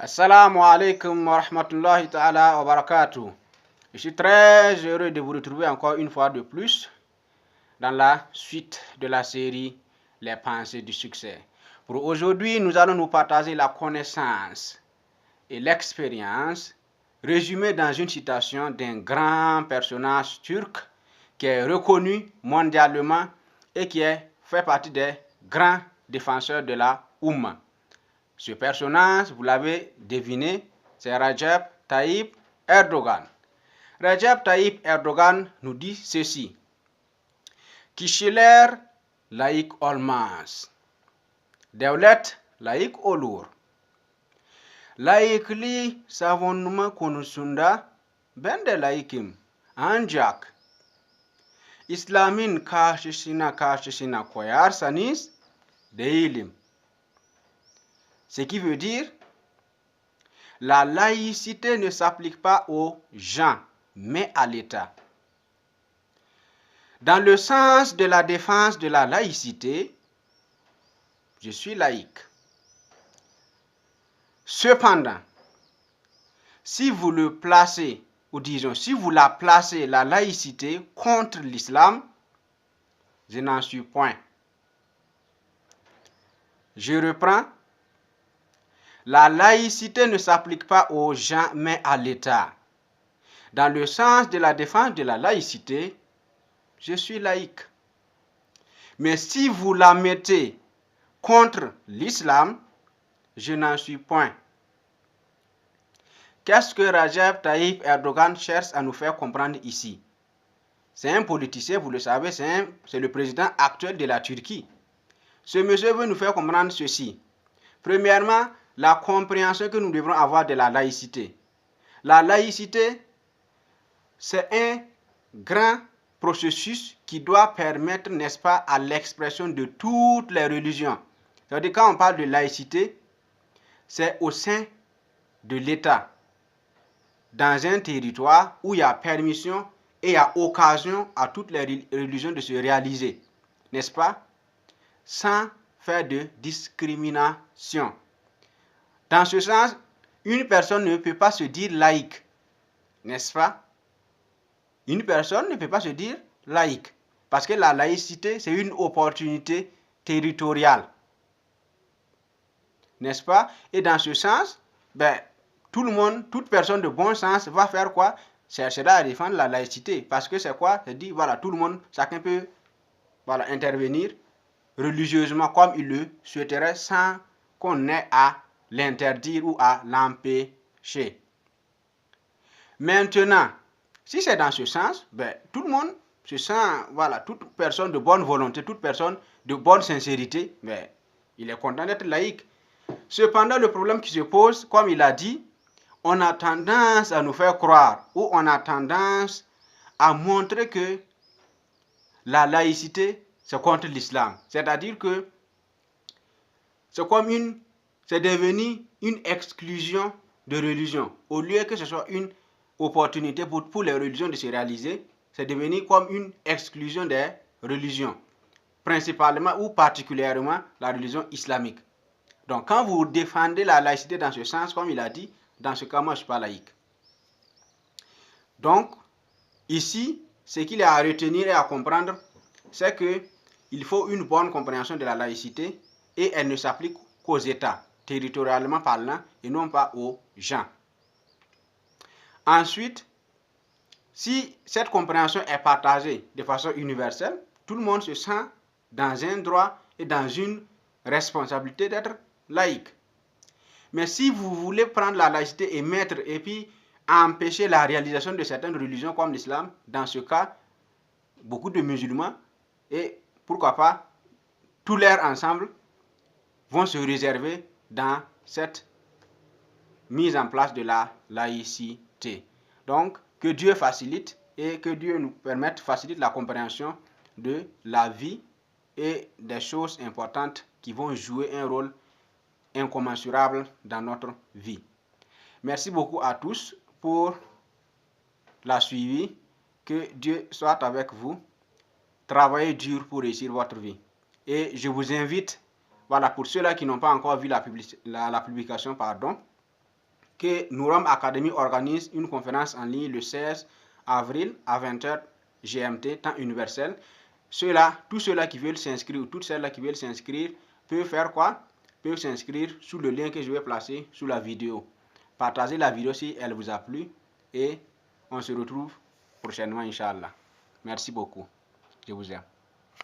Assalamu alaikum wa rahmatullahi ta'ala wa barakatuh. Je suis très heureux de vous retrouver encore une fois de plus dans la suite de la série Les pensées du succès. Pour aujourd'hui, nous allons nous partager la connaissance et l'expérience résumée dans une citation d'un grand personnage turc qui est reconnu mondialement et qui fait partie des grands défenseurs de la Oumma. Ce personnage, vous l'avez deviné, c'est Recep Tayyip Erdogan. Recep Tayyip Erdogan nous dit ceci. Kişiler layık olmaz. Devlet layık olur. Layıklığı savunma konusunda ben de layıkım. Ancak İslam'ın karşısına koyarsanız değilim. Ce qui veut dire, la laïcité ne s'applique pas aux gens, mais à l'État. Dans le sens de la défense de la laïcité, je suis laïque. Cependant, si vous le placez, ou disons, si vous la placez, la laïcité, contre l'islam, je n'en suis point. Je reprends. La laïcité ne s'applique pas aux gens, mais à l'État. Dans le sens de la défense de la laïcité, je suis laïque. Mais si vous la mettez contre l'islam, je n'en suis point. Qu'est-ce que Recep Tayyip Erdogan cherche à nous faire comprendre ici? C'est un politicien, vous le savez, c'est le président actuel de la Turquie. Ce monsieur veut nous faire comprendre ceci. Premièrement, la compréhension que nous devrons avoir de la laïcité. La laïcité, c'est un grand processus qui doit permettre, n'est-ce pas, à l'expression de toutes les religions. C'est-à-dire, quand on parle de laïcité, c'est au sein de l'État, dans un territoire où il y a permission et il y a occasion à toutes les religions de se réaliser, n'est-ce pas, sans faire de discrimination. Dans ce sens, une personne ne peut pas se dire laïque, n'est-ce pas? Une personne ne peut pas se dire laïque, parce que la laïcité, c'est une opportunité territoriale, n'est-ce pas? Et dans ce sens, tout le monde, toute personne de bon sens va faire quoi? Cherchera à défendre la laïcité, parce que c'est quoi? C'est dit, voilà, tout le monde, chacun peut intervenir religieusement comme il le souhaiterait sans qu'on ait à l'interdire ou à l'empêcher. Maintenant, si c'est dans ce sens, tout le monde se sent, toute personne de bonne volonté, toute personne de bonne sincérité, il est content d'être laïque. Cependant, le problème qui se pose, comme il a dit, on a tendance à nous faire croire ou on a tendance à montrer que la laïcité, c'est contre l'islam. C'est-à-dire que c'est devenu une exclusion de religion. Au lieu que ce soit une opportunité pour les religions de se réaliser, c'est devenu comme une exclusion des religions, principalement ou particulièrement la religion islamique. Donc, quand vous défendez la laïcité dans ce sens, comme il a dit, dans ce cas, moi, je ne suis pas laïque. Donc, ici, ce qu'il y a à retenir et à comprendre, c'est qu'il faut une bonne compréhension de la laïcité et elle ne s'applique qu'aux États, territorialement parlant, et non pas aux gens. Ensuite, si cette compréhension est partagée de façon universelle, tout le monde se sent dans un droit et dans une responsabilité d'être laïque. Mais si vous voulez prendre la laïcité et puis empêcher la réalisation de certaines religions comme l'islam, dans ce cas, beaucoup de musulmans et pourquoi pas tous leurs ensemble vont se réserver dans cette mise en place de la laïcité. Donc, que Dieu facilite et que Dieu nous facilite la compréhension de la vie et des choses importantes qui vont jouer un rôle incommensurable dans notre vie. Merci beaucoup à tous pour la suivi. Que Dieu soit avec vous. Travaillez dur pour réussir votre vie. Et je vous invite, pour ceux-là qui n'ont pas encore vu la publication, que Nouram Academy organise une conférence en ligne le 16 avril à 20h GMT, temps universel. Tous ceux-là qui veulent s'inscrire, ou toutes celles-là qui veulent s'inscrire, peuvent faire quoi? Peuvent s'inscrire sous le lien que je vais placer sous la vidéo. Partagez la vidéo si elle vous a plu et on se retrouve prochainement, Inch'Allah. Merci beaucoup. Je vous aime.